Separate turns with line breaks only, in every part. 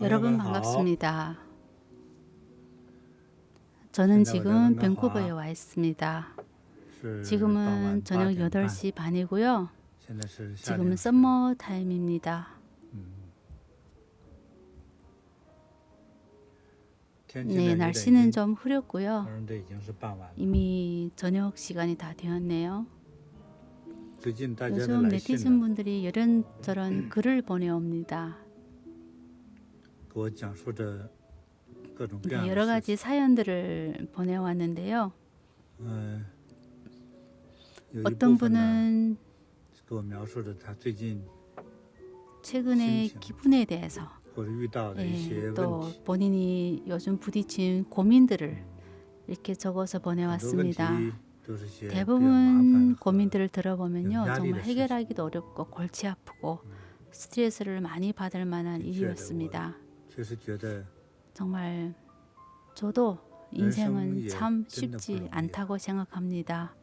여러분 반갑습니다. 저는 지금 밴쿠버에 와 있습니다. 지금은 저녁 8시 반이고요. 지금은 썸머 타임입니다. 네, 날씨는 좀 흐렸고요. 이미 저녁 시간이 다 되었네요. 요즘 네티즌 분들이 이런저런 글을 보내옵니다. 네, 여러 가지 사연들을 보내왔는데요. 어떤 분은 최근의 기분에 대해서, 또 본인이 요즘 부딪힌 고민들을 이렇게 적어서 보내왔습니다. 대부분 고민들을 들어보면요, 정말 해결하기도 어렵고 골치 아프고 스트레스를 많이 받을 만한 일이었습니다. 정말 저도 인생은 참 쉽지 않다고 생각합니다.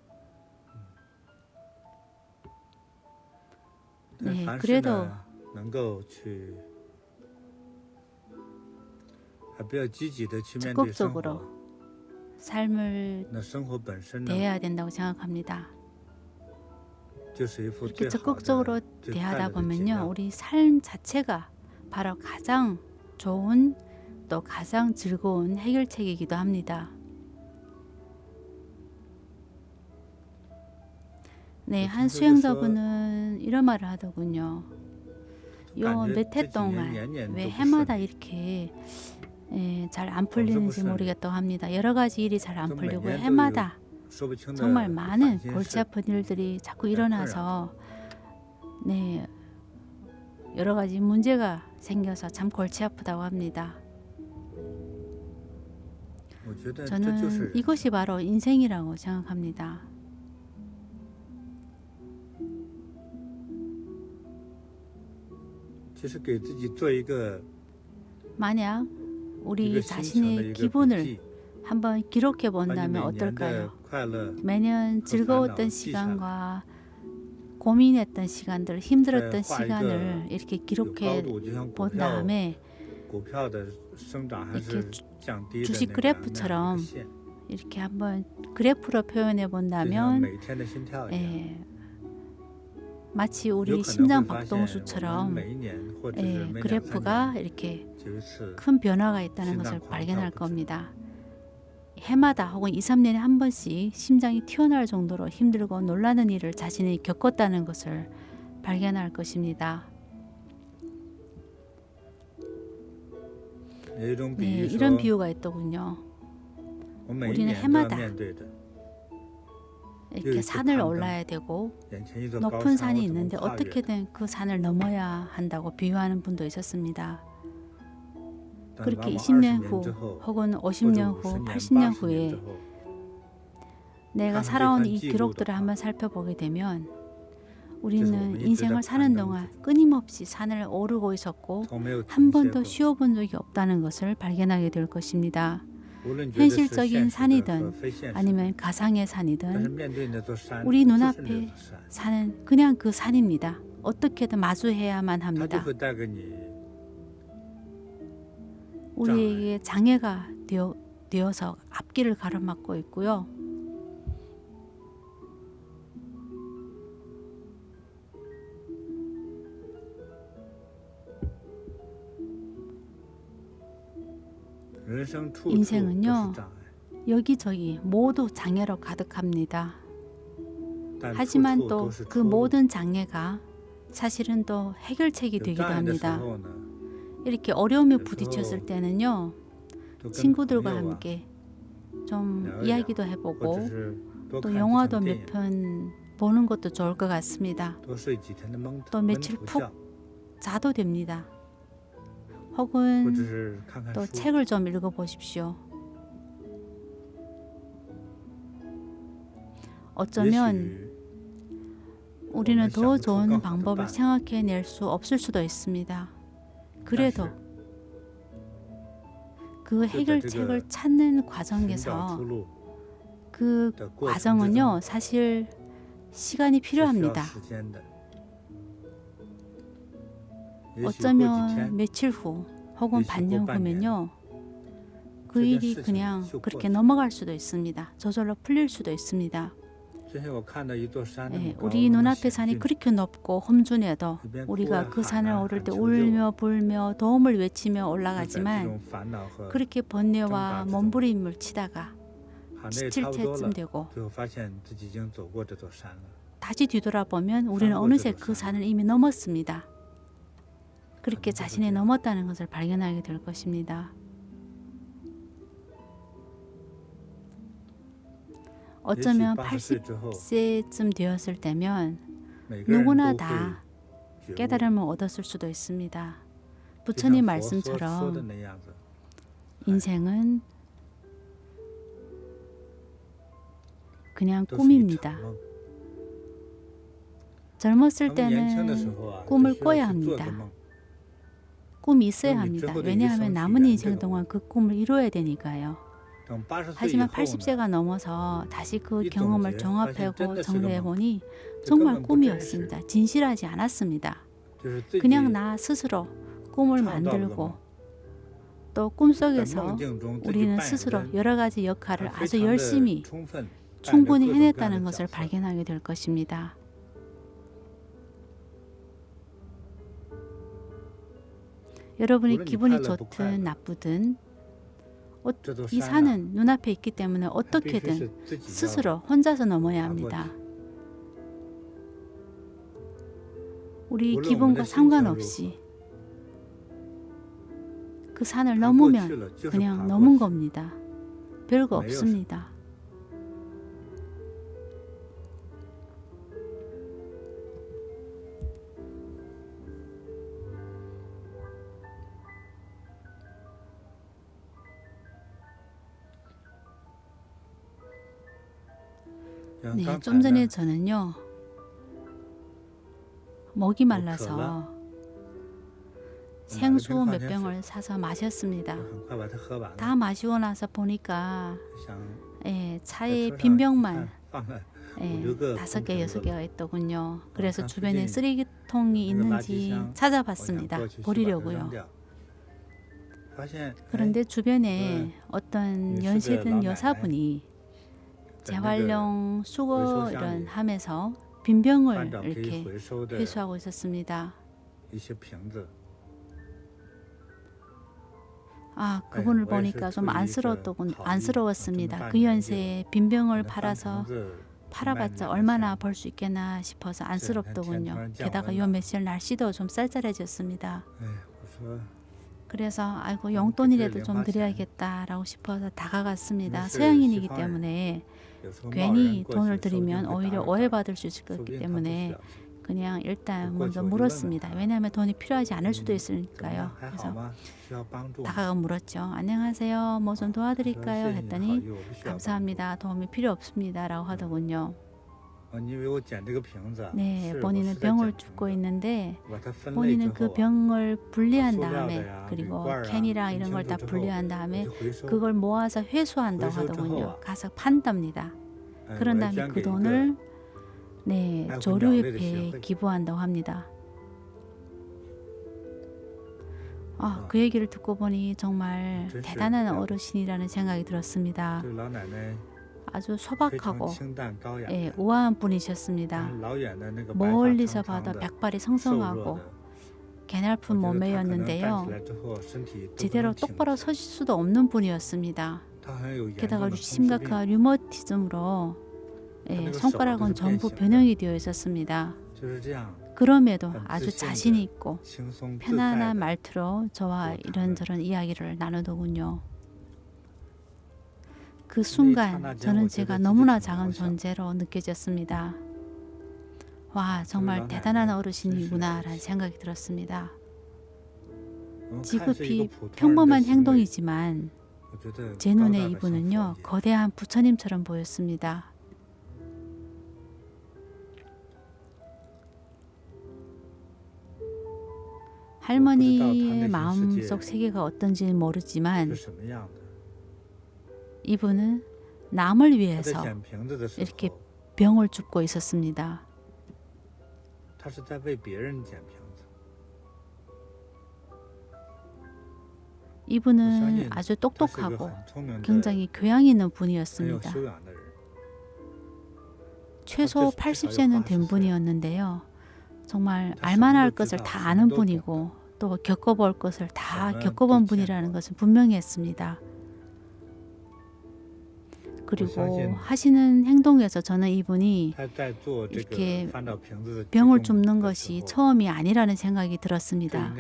네, 그래도 적극적으로 삶을 대해야 된다고 생각합니다. 이렇게 적극적으로 대하다 보면요, 우리 삶 자체가 바로 가장 좋은 또 가장 즐거운 해결책이기도 합니다. 네, 한 수행자분은 이런 말을 하더군요. 요 몇 해 동안 왜 해마다 이렇게 잘 안 풀리는지 모르겠다고 합니다. 여러 가지 일이 잘 안 풀리고 해마다 정말 많은 골치 아픈 일들이 자꾸 일어나서 네, 여러 가지 문제가 생겨서 참 골치 아프다고 합니다. 저는 이것이 바로 인생이라고 생각합니다. 만약 우리 자신의 기분을 한번 기록해 본다면 어떨까요? 매년 즐거웠던 시간과 고민했던 시간들, 힘들었던 시간을 이렇게 기록해 본 다음에 이렇게 주식 그래프처럼 이렇게 한번 그래프로 표현해 본다면 마치 우리 심장 박동수처럼 그래프가 이렇게 큰 변화가 있다는 것을 발견할 겁니다. 해마다 혹은 2, 3년에 한 번씩 심장이 튀어나올 정도로 힘들고 놀라는 일을 자신이 겪었다는 것을 발견할 것입니다. 네, 이런 비유가 있더군요. 우리는 해마다 이렇게 산을 올라야 되고 높은 산이 있는데 어떻게든 그 산을 넘어야 한다고 비유하는 분도 있었습니다. 그렇게 20년 후 혹은 50년 후, 80년 후에 내가 살아온 이 기록들을 한번 살펴보게 되면 우리는 인생을 사는 동안 끊임없이 산을 오르고 있었고 한 번도 쉬어본 적이 없다는 것을 발견하게 될 것입니다. 현실적인 산이든 아니면 가상의 산이든 우리 눈앞에 산은 그냥 그 산입니다. 어떻게든 마주해야만 합니다. 우리에게 장애가 되어서 앞길을 가로막고 있고요. 인생은요, 여기저기 모두 장애로 가득합니다. 하지만 또 그 모든 장애가 사실은 또 해결책이 되기도 합니다. 이렇게 어려움에 부딪혔을 때는요, 친구들과 함께 좀 이야기도 해보고 또 영화도 몇 편 보는 것도 좋을 것 같습니다. 또 며칠 푹 자도 됩니다. 혹은 또 책을 좀 읽어보십시오. 어쩌면 우리는 더 좋은 방법을 생각해낼 수 없을 수도 있습니다. 그래도 그 해결책을 찾는 과정에서 그 과정은요, 사실 시간이 필요합니다. 어쩌면 며칠 후 혹은 반년 후면요. 그 일이 그냥 그렇게 넘어갈 수도 있습니다. 저절로 풀릴 수도 있습니다. 우리 눈앞의 산이 그렇게 높고 험준해도 우리가 그 산을 오를 때 울며 불며 도움을 외치며 올라가지만 그렇게 번뇌와 몸부림을 치다가 지칠 때쯤 되고 다시 뒤돌아보면 우리는 어느새 그 산을 이미 넘었습니다. 그렇게 자신이 넘었다는 것을 발견하게 될 것입니다. 어쩌면 80세쯤 되었을 때면 누구나 다 깨달음을 얻었을 수도 있습니다. 부처님 말씀처럼 인생은 그냥 꿈입니다. 젊었을 때는 꿈을 꿔야 합니다. 꿈이 있어야 합니다. 왜냐하면 남은 인생 동안 그 꿈을 이루어야 되니까요. 하지만 80세가 넘어서 다시 그 경험을 종합하고 정리해보니 정말 꿈이었습니다. 진실하지 않았습니다. 그냥 나 스스로 꿈을 만들고 또 꿈속에서 우리는 스스로 여러 가지 역할을 아주 열심히 충분히 해냈다는 것을 발견하게 될 것입니다. 여러분이 기분이 좋든 나쁘든 이 산은 눈앞에 있기 때문에 어떻게든 스스로 혼자서 넘어야 합니다. 우리 기분과 상관없이 그 산을 넘으면 그냥 넘은 겁니다. 별거 없습니다. 네, 좀 전에 저는요 목이 말라서 생수 몇 병을 사서 마셨습니다. 다 마시고 나서 보니까 차에 빈 병만 5개, 6개가 있더군요. 그래서 주변에 쓰레기통이 있는지 찾아봤습니다. 버리려고요. 그런데 주변에 어떤 연세든 여사분이 재활용 수거 이런 하면서 빈병을 이렇게 회수하고 있었습니다. 그분을 보니까 좀 안쓰러웠습니다. 그 연세에 빈병을 팔아봤자 얼마나 벌 수 있겠나 싶어서 안쓰럽더군요. 게다가 요 며칠 날씨도 좀 쌀쌀해졌습니다. 그래서 용돈이라도 좀 드려야겠다라고 싶어서 다가갔습니다. 서양인이기 때문에 괜히 돈을 드리면 오히려 오해받을 수 있을 거기 때문에 그냥 일단 먼저 물었습니다. 왜냐하면 돈이 필요하지 않을 수도 있으니까요. 그래서 다가가 물었죠. 안녕하세요. 뭐 좀 도와드릴까요? 했더니 감사합니다. 도움이 필요 없습니다. 라고 하더군요. 네, 본인은 병을 줍고 있는데 본인은 그 병을 분리한 다음에 그리고 캔이랑 이런 걸 다 분리한 다음에 그걸 모아서 회수한다고 하더군요. 가서 판답니다. 그런 다음에 그 돈을 조류협회에 기부한다고 합니다. 그 얘기를 듣고 보니 정말 대단한 어르신이라는 생각이 들었습니다. 아주 소박하고 우아한 분이셨습니다. 멀리서 봐도 백발이 성성하고 개날픈 몸매였는데요. 제대로 똑바로 서실 수도 없는 분이었습니다. 게다가 심각한 류머티즘으로 손가락은 전부 변형이 되어 있었습니다. 그럼에도 아주 자신 있고 편안한 말투로 저와 이런저런 이야기를 나누더군요. 그 순간 저는 제가 너무나 작은 존재로 느껴졌습니다. 와, 정말 대단한 어르신이구나 라는 생각이 들었습니다. 지극히 평범한 행동이지만 제 눈에 이분은요 거대한 부처님처럼 보였습니다. 할머니의 마음속 세계가 어떤지는 모르지만 이분은 남을 위해서 이렇게 병을 줍고 있었습니다. 이분은 아주 똑똑하고 굉장히 교양 있는 분이었습니다. 최소 80세는 된 분이었는데요. 정말 알만할 것을 다 아는 분이고 또 겪어볼 것을 다 겪어본 분이라는 것은 분명히 했습니다. 그리고 하시는 행동에서 저는 이분이 이렇게 병을 줍는 것이 처음이 아니라는 생각이 들었습니다.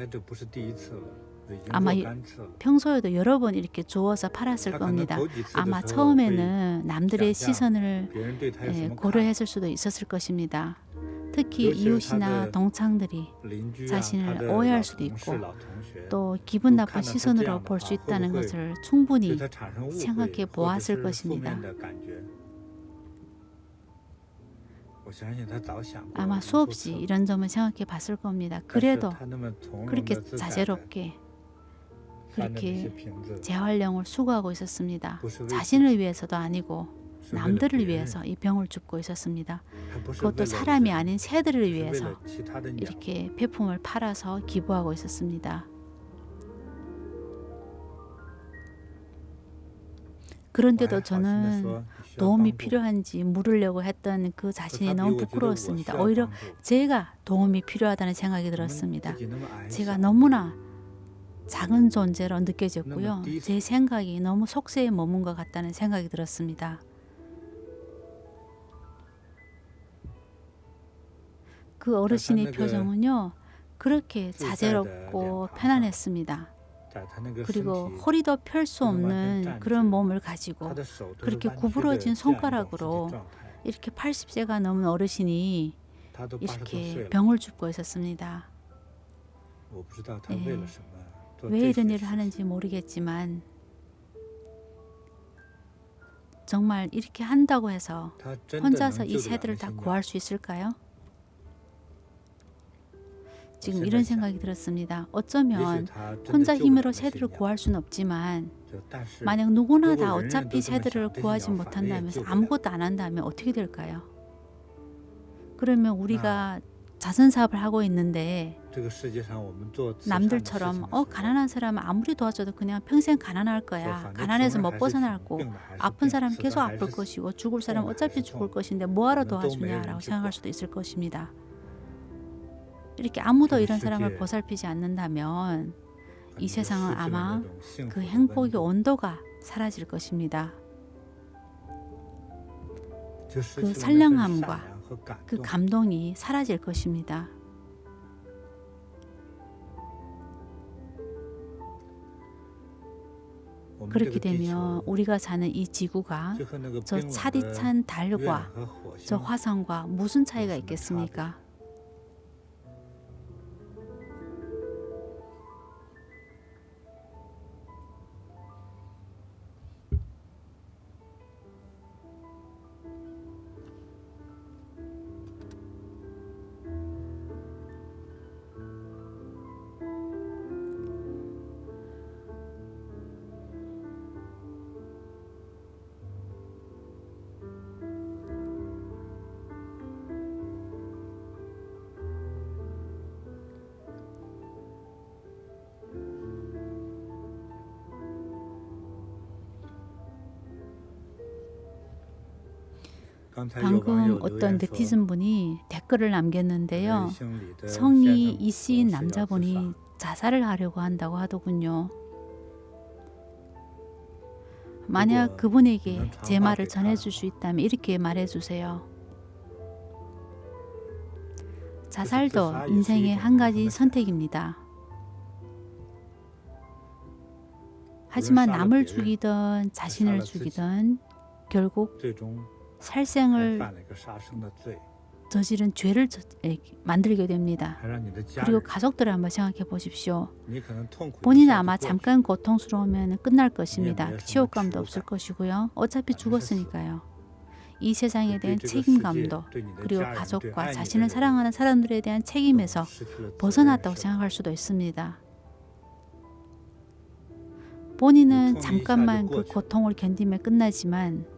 아마 평소에도 여러 번 이렇게 주워서 팔았을 겁니다. 아마 처음에는 남들의 시선을 고려했을 수도 있었을 것입니다. 특히 이웃이나 동창들이 자신을 오해할 수도 있고 또 기분 나쁜 시선으로 볼 수 있다는 것을 충분히 생각해 보았을 것입니다. 아마 수없이 이런 점을 생각해 봤을 겁니다. 그래도 그렇게 자제롭게 그렇게 재활용을 수고하고 있었습니다. 자신을 위해서도 아니고 남들을 위해서 이 병을 줍고 있었습니다. 그것도 사람이 아닌 새들을 위해서 이렇게 폐품을 팔아서 기부하고 있었습니다. 그런데도 저는 도움이 필요한지 물으려고 했던 그 자신이 너무 부끄러웠습니다. 오히려 제가 도움이 필요하다는 생각이 들었습니다. 제가 너무나 작은 존재로 느껴졌고요. 제 생각이 너무 속세에 머문 것 같다는 생각이 들었습니다. 그 어르신의 표정은요, 그렇게 자제롭고 편안했습니다. 그리고 허리도 펼 수 없는 그런 몸을 가지고 그렇게 구부러진 손가락으로 이렇게 80세가 넘은 어르신이 이렇게 병을 줍고 있었습니다. 왜 이런 일을 하는지 모르겠지만 정말 이렇게 한다고 해서 혼자서 이 새들을 다 구할 수 있을까요? 지금 이런 생각이 들었습니다. 어쩌면 혼자 힘으로 새들을 구할 수는 없지만 만약 누구나 다 어차피 새들을 구하지 못한다면서 아무것도 안 한다면 어떻게 될까요? 그러면 우리가 자선사업을 하고 있는데 남들처럼 가난한 사람은 아무리 도와줘도 그냥 평생 가난할 거야. 가난해서 못 벗어나고 아픈 사람 계속 아플 것이고 죽을 사람 어차피 죽을 것인데 뭐하러 도와주냐라고 생각할 수도 있을 것입니다. 이렇게 아무도 이런 사람을 보살피지 않는다면 이 세상은 아마 그 행복의 온도가 사라질 것입니다. 그 선량함과 그 감동이 사라질 것입니다. 그렇게 되면 우리가 사는 이 지구가 저 차디찬 달과 저 화성과 무슨 차이가 있겠습니까? 방금 어떤 네티즌 분이 댓글을 남겼는데요. 성이 이씨인 남자분이 자살을 하려고 한다고 하더군요. 만약 그분에게 제 말을 전해줄 수 있다면 이렇게 말해주세요. 자살도 인생의 한 가지 선택입니다. 하지만 남을 죽이든 자신을 죽이든 결국 살생을 저지른 죄를 만들게 됩니다. 그리고 가족들을 한번 생각해 보십시오. 본인은 아마 잠깐 고통스러우면 끝날 것입니다. 치욕감도 없을 것이고요. 어차피 죽었으니까요. 이 세상에 대한 책임감도 그리고 가족과 자신을 사랑하는 사람들에 대한 책임에서 벗어났다고 생각할 수도 있습니다. 본인은 잠깐만 그 고통을 견디며 끝나지만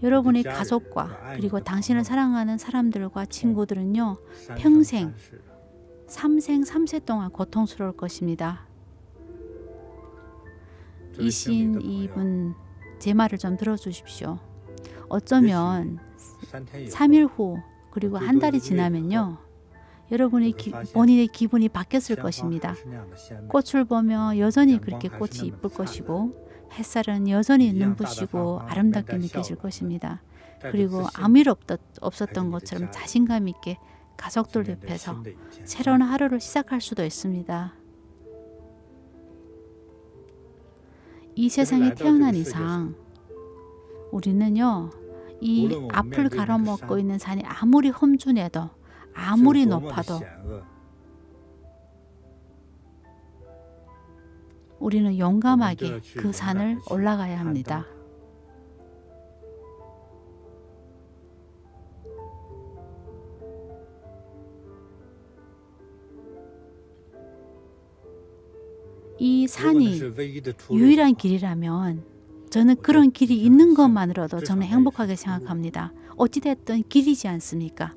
여러분의 가족과 그리고 당신을 사랑하는 사람들과 친구들은요, 평생 3생 3세 동안 고통스러울 것입니다. 이신 이분 제 말을 좀 들어주십시오. 어쩌면 3일 후 그리고 한 달이 지나면요. 여러분의 본인의 기분이 바뀌었을 것입니다. 꽃을 보며 여전히 그렇게 꽃이 이쁠 것이고 햇살은 여전히 눈부시고 아름답게 느껴질 것입니다. 그리고 아무 일 없었던 것처럼 자신감 있게 가족들 옆에서 새로운 하루를 시작할 수도 있습니다. 이 세상에 태어난 이상 우리는요, 이 앞을 가로막고 있는 산이 아무리 험준해도 아무리 높아도 우리는 용감하게 그 산을 올라가야 합니다. 이 산이 유일한 길이라면 저는 그런 길이 있는 것만으로도 저는 행복하게 생각합니다. 어찌됐든 길이지 않습니까?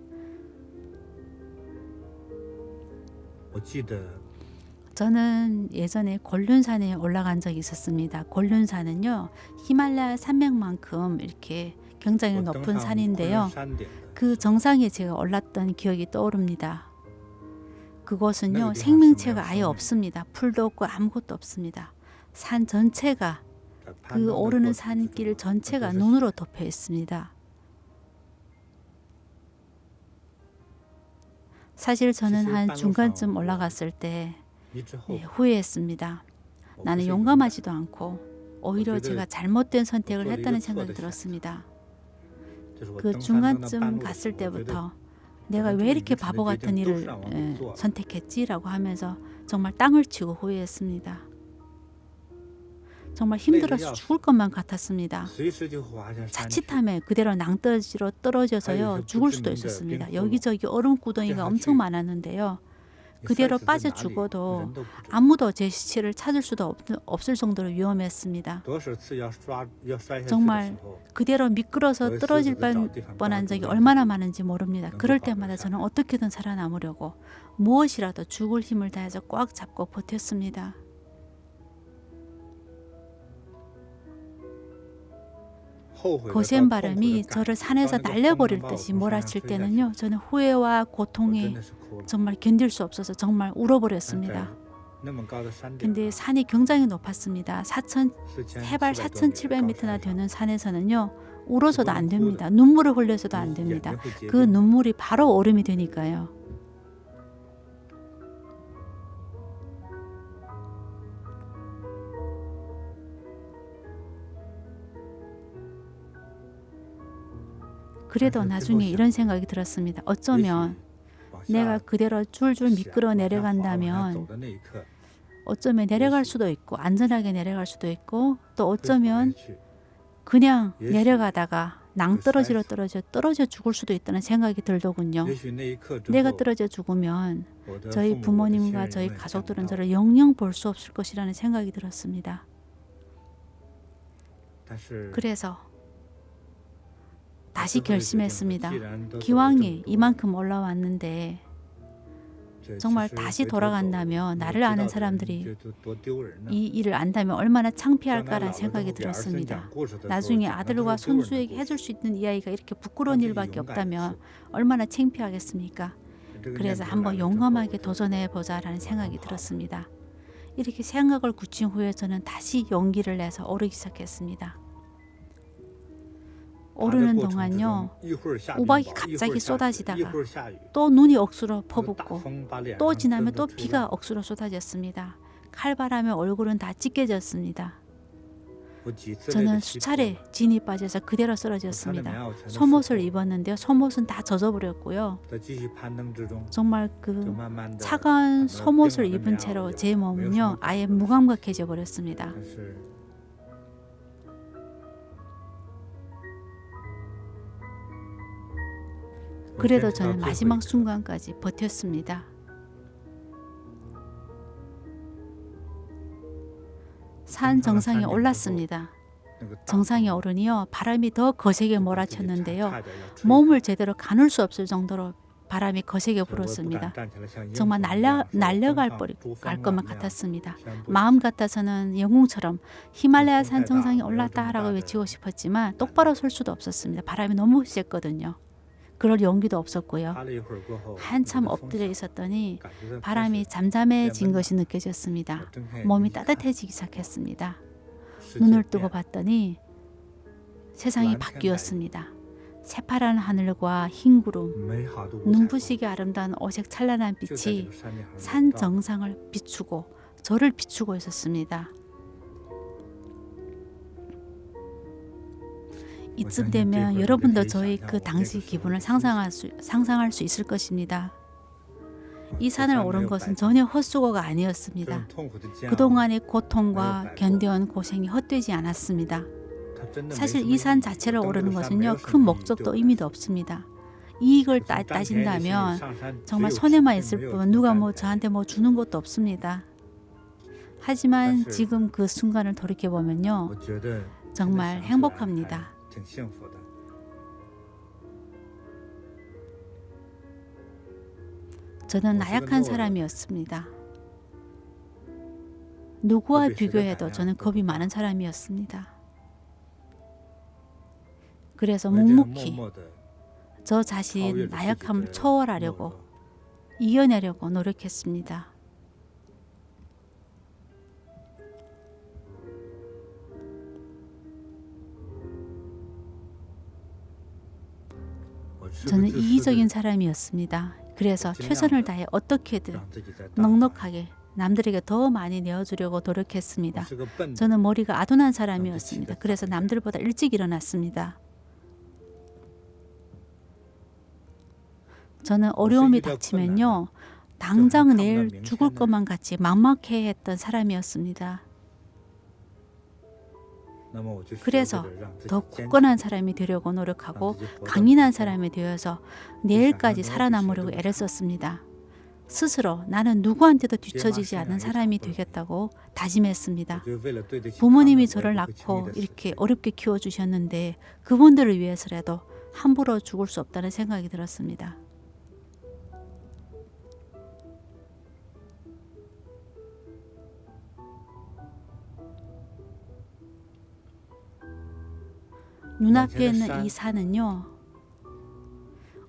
저는 예전에 곤륜산에 올라간 적이 있었습니다. 곤륜산은요, 히말라야 산맥만큼 이렇게 굉장히 높은 산인데요. 그 정상에 제가 올랐던 기억이 떠오릅니다. 그곳은요, 생명체가 아예 없습니다. 풀도 없고 아무것도 없습니다. 산 전체가, 그 오르는 산길 전체가 눈으로 덮여 있습니다. 사실 저는 한 중간쯤 올라갔을 때 후회했습니다. 나는 용감하지도 않고 오히려 제가 잘못된 선택을 했다는 생각이 들었습니다. 그 중간쯤 갔을 때부터 내가 왜 이렇게 바보 같은 일을 선택했지라고 하면서 정말 땅을 치고 후회했습니다. 정말 힘들어서 죽을 것만 같았습니다. 자칫하면 그대로 낭떠러지로 떨어져서요, 죽을 수도 있었습니다. 여기저기 얼음 구덩이가 엄청 많았는데요. 그대로 빠져 죽어도 아무도 제 시체를 찾을 수도 없을 정도로 위험했습니다. 정말 그대로 미끄러서 떨어질 뻔한 적이 얼마나 많은지 모릅니다. 그럴 때마다 저는 어떻게든 살아남으려고 무엇이라도 죽을 힘을 다해서 꽉 잡고 버텼습니다. 거센 바람이 저를 산에서 날려버릴 듯이 몰아칠 때는요, 저는 후회와 고통에 정말 견딜 수 없어서 정말 울어버렸습니다. 근데 산이 굉장히 높았습니다. 해발 4,700m나 되는 산에서는요, 울어서도 안 됩니다. 눈물을 흘려서도 안 됩니다. 그 눈물이 바로 얼음이 되니까요. 그래도 나중에 이런 생각이 들었습니다. 어쩌면 내가 그대로 줄줄 미끄러 내려간다면 어쩌면 내려갈 수도 있고 안전하게 내려갈 수도 있고 또 어쩌면 그냥 내려가다가 낭떠러지로 떨어져 죽을 수도 있다는 생각이 들더군요. 내가 떨어져 죽으면 저희 부모님과 저희 가족들은 저를 영영 볼 수 없을 것이라는 생각이 들었습니다. 그래서 다시 결심했습니다. 기왕에 이만큼 올라왔는데 정말 다시 돌아간다면 나를 아는 사람들이 이 일을 안다면 얼마나 창피할까라는 생각이 들었습니다. 나중에 아들과 손주에게 해줄 수 있는 이 아이가 이렇게 부끄러운 일밖에 없다면 얼마나 창피하겠습니까? 그래서 한번 용감하게 도전해보자라는 생각이 들었습니다. 이렇게 생각을 굳힌 후에 저는 다시 용기를 내서 오르기 시작했습니다. 오르는 동안요, 우박이 갑자기 쏟아지다가 또 눈이 억수로 퍼붓고 또 지나면 또 비가 억수로 쏟아졌습니다. 칼바람에 얼굴은 다 찢겨졌습니다. 저는 수차례 진이 빠져서 그대로 쓰러졌습니다. 속옷을 입었는데요, 속옷은 다 젖어버렸고요. 정말 그 차가운 속옷을 입은 채로 제 몸은요, 아예 무감각해져 버렸습니다. 그래도 저는 마지막 순간까지 버텼습니다. 산 정상에 올랐습니다. 정상에 오르니요, 바람이 더 거세게 몰아쳤는데요, 몸을 제대로 가눌 수 없을 정도로 바람이 거세게 불었습니다. 정말 날려갈 것만 같았습니다. 마음 같아서는 영웅처럼 히말라야 산 정상에 올랐다라고 외치고 싶었지만 똑바로 설 수도 없었습니다. 바람이 너무 셌거든요. 그럴 용기도 없었고요. 한참 엎드려 있었더니 바람이 잠잠해진 것이 느껴졌습니다. 몸이 따뜻해지기 시작했습니다. 눈을 뜨고 봤더니 세상이 바뀌었습니다. 새파란 하늘과 흰 구름, 눈부시게 아름다운 오색 찬란한 빛이 산 정상을 비추고 저를 비추고 있었습니다. 이쯤 되면 여러분도 저의 그 당시 기분을 상상할 수 있을 것입니다. 이 산을 오른 것은 전혀 헛수고가 아니었습니다. 그동안의 고통과 견뎌온 고생이 헛되지 않았습니다. 사실 이 산 자체를 오르는 것은요, 큰 목적도 의미도 없습니다. 이익을 따진다면 정말 손해만 있을 뿐 누가 저한테 주는 것도 없습니다. 하지만 지금 그 순간을 돌이켜보면요, 정말 행복합니다. 저는 나약한 사람이었습니다. 누구와 비교해도 저는 겁이 많은 사람이었습니다. 그래서 묵묵히 저 자신 나약함을 초월하려고 이겨내려고 노력했습니다. 저는 이기적인 사람이었습니다. 그래서 최선을 다해 어떻게든 넉넉하게 남들에게 더 많이 내어주려고 노력했습니다. 저는 머리가 아둔한 사람이었습니다. 그래서 남들보다 일찍 일어났습니다. 저는 어려움이 닥치면요, 당장 내일 죽을 것만 같이 막막해했던 사람이었습니다. 그래서 더 굳건한 사람이 되려고 노력하고 강인한 사람이 되어서 내일까지 살아남으려고 애를 썼습니다. 스스로 나는 누구한테도 뒤처지지 않는 사람이 되겠다고 다짐했습니다. 부모님이 저를 낳고 이렇게 어렵게 키워주셨는데 그분들을 위해서라도 함부로 죽을 수 없다는 생각이 들었습니다. 눈앞에 있는 이 산은요,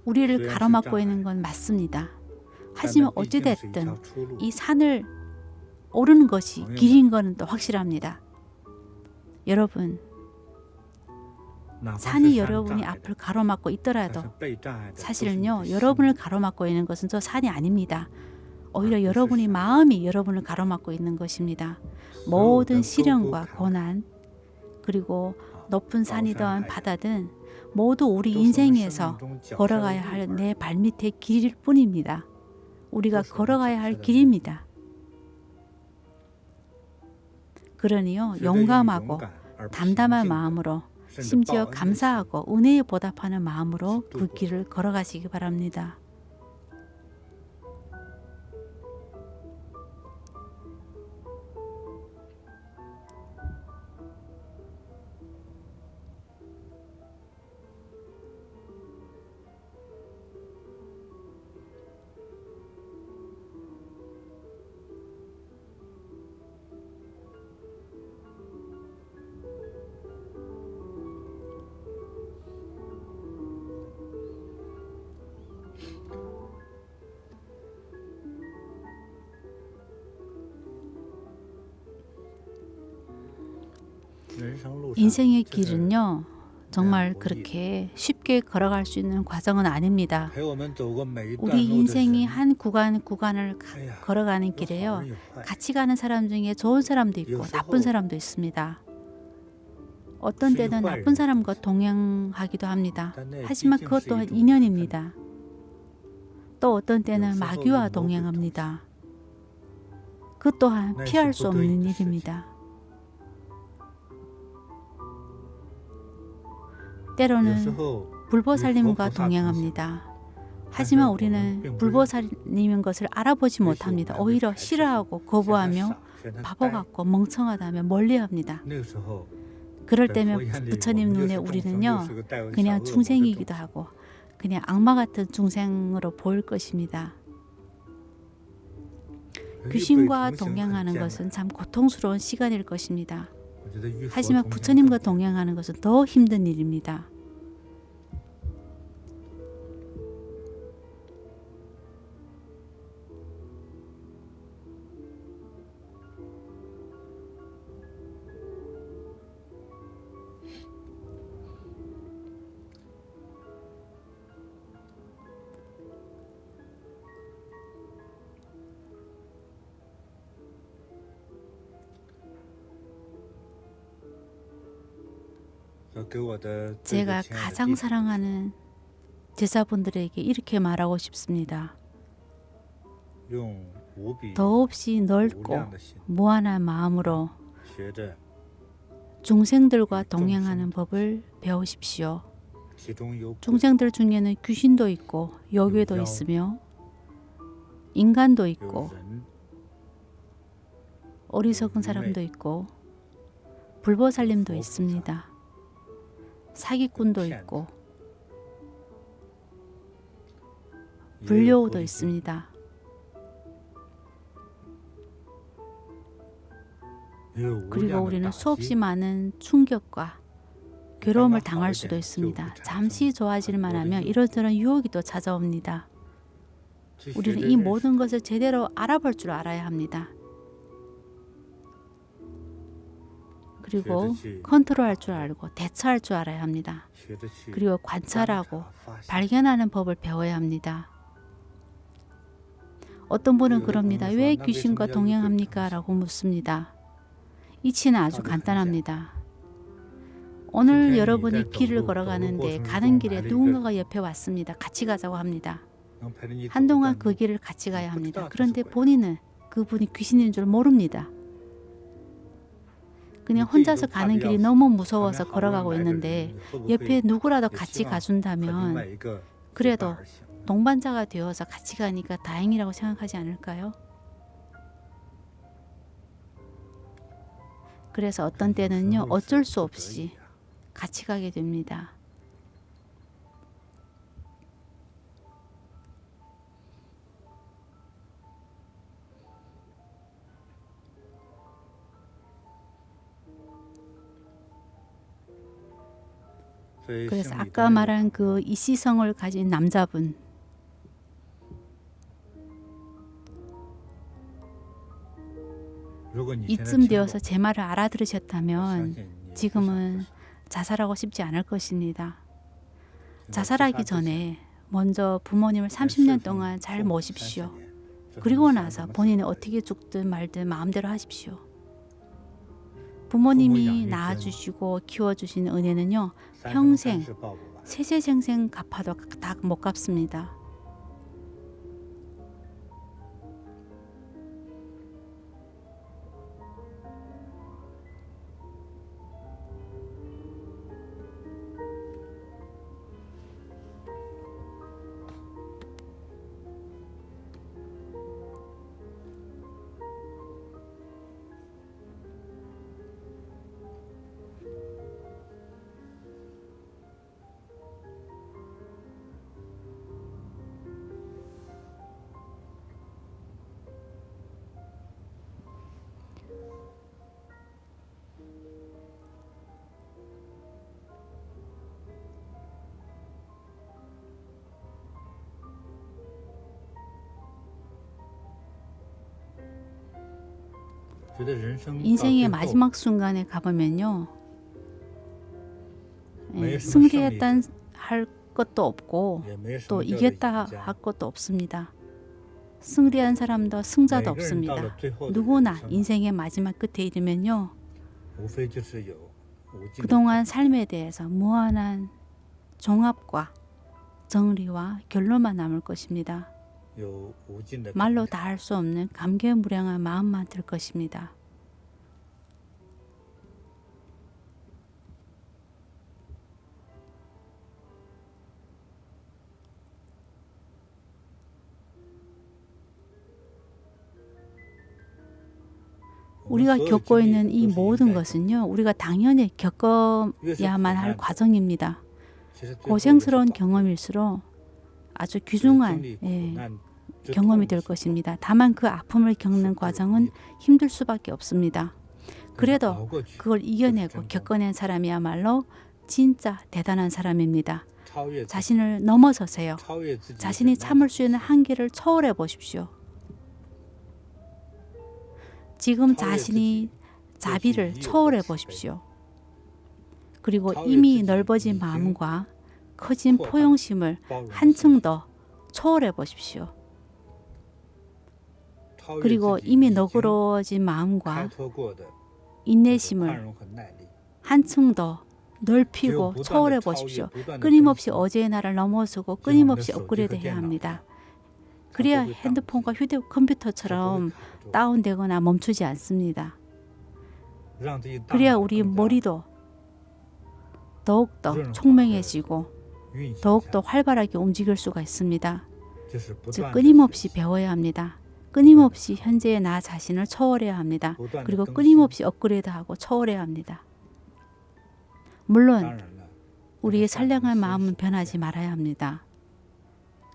우리를 가로막고 있는 건 맞습니다. 하지만 어찌됐든 이 산을 오르는 것이 길인 것은 또 확실합니다. 여러분, 산이 여러분이 앞을 가로막고 있더라도 사실은요, 여러분을 가로막고 있는 것은 저 산이 아닙니다. 오히려 여러분의 마음이 여러분을 가로막고 있는 것입니다. 모든 시련과 고난, 그리고 높은 산이든 바다든 모두 우리 인생에서 걸어가야 할 내 발밑의 길일 뿐입니다. 우리가 걸어가야 할 길입니다. 그러니요, 용감하고 담담한 마음으로, 심지어 감사하고 은혜에 보답하는 마음으로 그 길을 걸어가시기 바랍니다. 인생의 길은요, 정말 그렇게 쉽게 걸어갈 수 있는 과정은 아닙니다. 우리 인생이 한 구간을 걸어가는 길에요, 같이 가는 사람 중에 좋은 사람도 있고 나쁜 사람도 있습니다. 어떤 때는 나쁜 사람과 동행하기도 합니다. 하지만 그것 또한 인연입니다. 또 어떤 때는 마귀와 동행합니다. 그 또한 피할 수 없는 일입니다. 때로는 불보살님과 동행합니다. 하지만 우리는 불보살님인 것을 알아보지 못합니다. 오히려 싫어하고 거부하며 바보 같고 멍청하다며 멀리합니다. 그럴 때면 부처님 눈에 우리는요, 그냥 중생이기도 하고 그냥 악마 같은 중생으로 보일 것입니다. 귀신과 동행하는 것은 참 고통스러운 시간일 것입니다. 하지만 부처님과 동행하는 것은 더 힘든 일입니다. 제가 가장 사랑하는 제자분들에게 이렇게 말하고 싶습니다. 더없이 넓고 무한한 마음으로 중생들과 동행하는 법을 배우십시오. 중생들 중에는 귀신도 있고 요괴도 있으며 인간도 있고 어리석은 사람도 있고 불보살님도 있습니다. 사기꾼도 있고 불효도 있습니다. 그리고 우리는 수없이 많은 충격과 괴로움을 당할 수도 있습니다. 잠시 좋아질만 하면 이런저런 유혹이 또 찾아옵니다. 우리는 이 모든 것을 제대로 알아볼 줄 알아야 합니다. 그리고 컨트롤할 줄 알고 대처할 줄 알아야 합니다. 그리고 관찰하고 발견하는 법을 배워야 합니다. 어떤 분은 그럽니다. 왜 귀신과 동행합니까? 라고 묻습니다. 이치는 아주 간단합니다. 오늘 여러분이 길을 걸어가는데 가는 길에 누군가가 옆에 왔습니다. 같이 가자고 합니다. 한동안 그 길을 같이 가야 합니다. 그런데 본인은 그분이 귀신인 줄 모릅니다. 그냥 혼자서 가는 길이 너무 무서워서 걸어가고 있는데 옆에 누구라도 같이 가준다면 그래도 동반자가 되어서 같이 가니까 다행이라고 생각하지 않을까요? 그래서 어떤 때는요, 어쩔 수 없이 같이 가게 됩니다. 그래서 아까 말한 그 이시성을 가진 남자분, 이쯤 되어서 제 말을 알아들으셨다면 지금은 자살하고 싶지 않을 것입니다. 자살하기 전에 먼저 부모님을 30년 동안 잘 모십시오. 그리고 나서 본인이 어떻게 죽든 말든 마음대로 하십시오. 부모님이 낳아주시고 키워주신 은혜는요, 평생 세세생생 갚아도 다 못 갚습니다. 인생의 마지막 순간에 가보면요, 승리했다 할 것도 없고 또 이겼다 할 것도 없습니다. 승리한 사람도 승자도 없습니다. 누구나 인생의 마지막 끝에 이르면요, 그동안 삶에 대해서 무한한 종합과 정리와 결론만 남을 것입니다. 말로 다 할 수 없는 감개무량한 마음만 들 것입니다. 우리가 겪고 있는 이 모든 것은요, 우리가 당연히 겪어야만 할 과정입니다. 고생스러운 경험일수록 아주 귀중한 경험이 될 것입니다. 다만 그 아픔을 겪는 과정은 힘들 수밖에 없습니다. 그래도 그걸 이겨내고 겪어낸 사람이야말로 진짜 대단한 사람입니다. 자신을 넘어서세요. 자신이 참을 수 있는 한계를 초월해 보십시오. 지금 자신이 자비를 초월해 보십시오. 그리고 이미 넓어진 마음과 커진 포용심을 한층 더 초월해 보십시오. 그리고 이미 너그러워진 마음과 인내심을 한층 더 넓히고 초월해 보십시오. 끊임없이 어제의 나를 넘어서고 끊임없이 업그레이드해야 합니다. 그래야 핸드폰과 컴퓨터처럼 다운되거나 멈추지 않습니다. 그래야 우리 머리도 더욱더 총명해지고 더욱더 활발하게 움직일 수가 있습니다. 즉 끊임없이 배워야 합니다. 끊임없이 현재의 나 자신을 초월해야 합니다. 그리고 끊임없이 업그레이드하고 초월해야 합니다. 물론 우리의 선량한 마음은 변하지 말아야 합니다.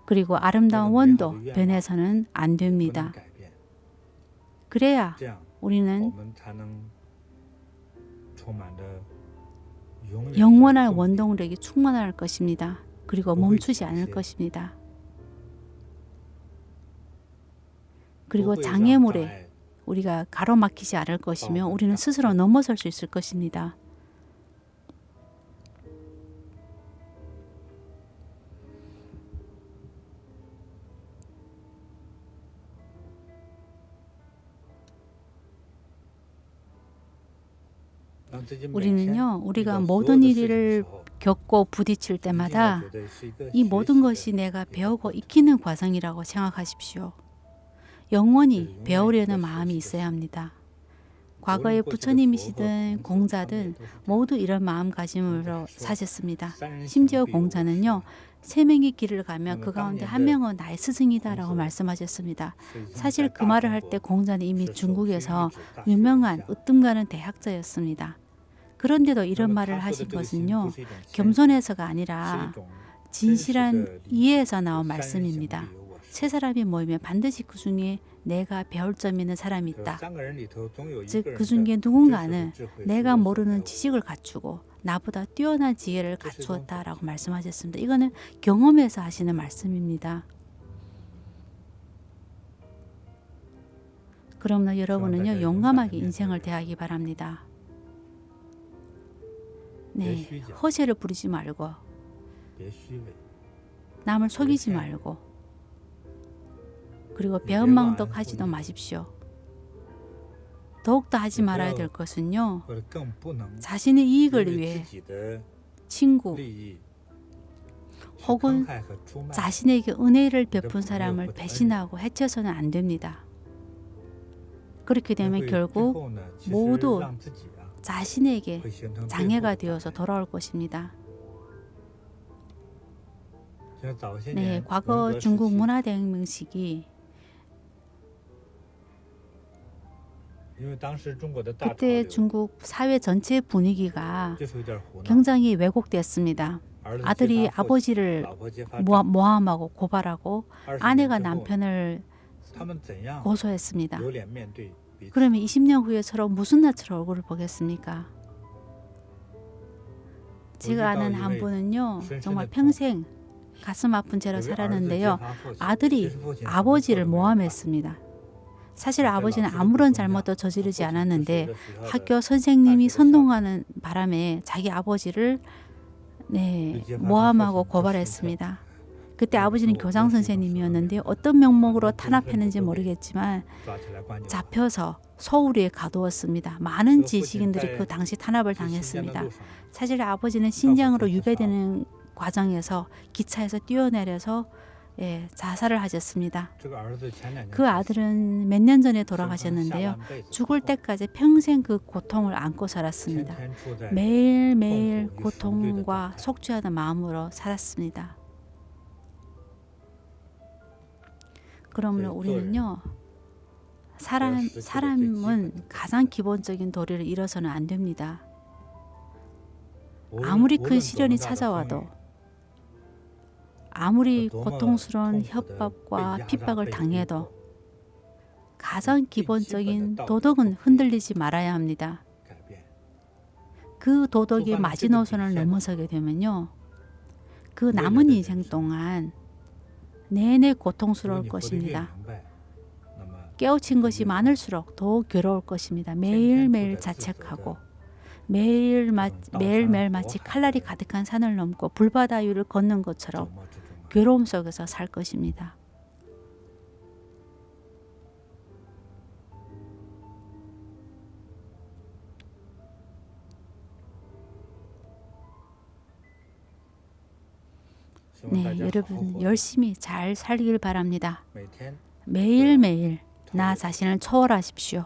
그리고 아름다운 원도 변해서는 안 됩니다. 그래야 우리는 영원한 원동력이 충만할 것입니다. 그리고 멈추지 않을 것입니다. 그리고 장애물에 우리가 가로막히지 않을 것이며 우리는 스스로 넘어설 수 있을 것입니다. 우리는요, 우리가 모든 일을 겪고 부딪힐 때마다 이 모든 것이 내가 배우고 익히는 과정이라고 생각하십시오. 영원히 배우려는 마음이 있어야 합니다. 과거의 부처님이시든 공자든 모두 이런 마음가짐으로 사셨습니다. 심지어 공자는요, 3명의 길을 가면 그 가운데 1명은 나의 스승이다라고 말씀하셨습니다. 사실 그 말을 할 때 공자는 이미 중국에서 유명한 으뜸가는 대학자였습니다. 그런데도 이런 말을 하신 것은요, 겸손해서가 아니라 진실한 이해에서 나온 말씀입니다. 세 사람이 모이면 반드시 그 중에 내가 배울 점이 있는 사람이 있다. 즉 그 중에 누군가는 내가 모르는 지식을 갖추고 나보다 뛰어난 지혜를 갖추었다라고 말씀하셨습니다. 이거는 경험에서 하시는 말씀입니다. 그러므로 여러분은요, 용감하게 인생을 대하기 바랍니다. 네, 허세를 부리지 말고 남을 속이지 말고 그리고 배은망덕하지도 마십시오. 더욱더 하지 말아야 될 것은요, 자신의 이익을 위해 친구 혹은 자신에게 은혜를 베푼 사람을 배신하고 해쳐서는 안 됩니다. 그렇게 되면 결국 모두 자신에게 장애가 되어서 돌아올 것입니다. 네, 과거 중국 문화대혁명 시기 그때 중국 사회 전체 분위기가 굉장히 왜곡됐습니다. 아들이 아버지를 모함하고 고발하고 아내가 남편을 고소했습니다. 그러면 20년 후에 서로 무슨 낯으로 얼굴을 보겠습니까? 제가 아는 한 분은요, 정말 평생 가슴 아픈 채로 살았는데요, 아들이 아버지를 모함했습니다. 사실 아버지는 아무런 잘못도 저지르지 않았는데 학교 선생님이 선동하는 바람에 자기 아버지를 모함하고 고발했습니다. 그때 아버지는 교장 선생님이었는데 어떤 명목으로 탄압했는지 모르겠지만 잡혀서 서울에 가두었습니다. 많은 지식인들이 그 당시 탄압을 당했습니다. 사실 아버지는 신장으로 유배되는 과정에서 기차에서 뛰어내려서 자살을 하셨습니다. 그 아들은 몇 년 전에 돌아가셨는데요, 죽을 때까지 평생 그 고통을 안고 살았습니다. 매일매일 고통과 속죄하는 마음으로 살았습니다. 그러므로 우리는요, 사람은 가장 기본적인 도리를 잃어서는 안 됩니다. 아무리 큰 시련이 찾아와도, 아무리 고통스러운 협박과 핍박을 당해도 가장 기본적인 도덕은 흔들리지 말아야 합니다. 그 도덕의 마지노선을 넘어서게 되면요, 그 남은 인생 동안 내내 고통스러울 것입니다. 깨우친 것이 많을수록 더 괴로울 것입니다. 매일매일 자책하고 매일매일 마치 칼날이 가득한 산을 넘고 불바다 위를 걷는 것처럼 괴로움 속에서 살 것입니다. 네, 여러분 열심히 잘 살길 바랍니다. 매일매일 나 자신을 초월하십시오.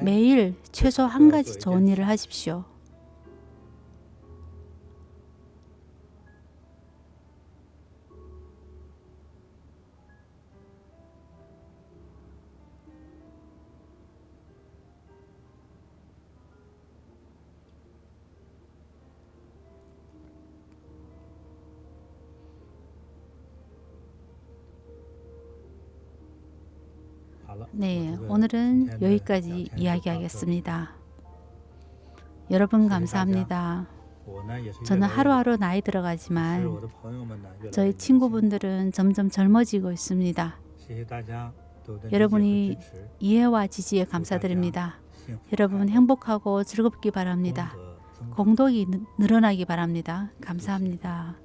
매일 최소 한 가지 좋은 일을 하십시오. 네, 오늘은 여기까지 이야기하겠습니다. 여러분 감사합니다. 저는 하루하루 나이 들어가지만 저희 친구분들은 점점 젊어지고 있습니다. 여러분이 이해와 지지에 감사드립니다. 여러분 행복하고 즐겁기 바랍니다. 공덕이 늘어나기 바랍니다. 감사합니다.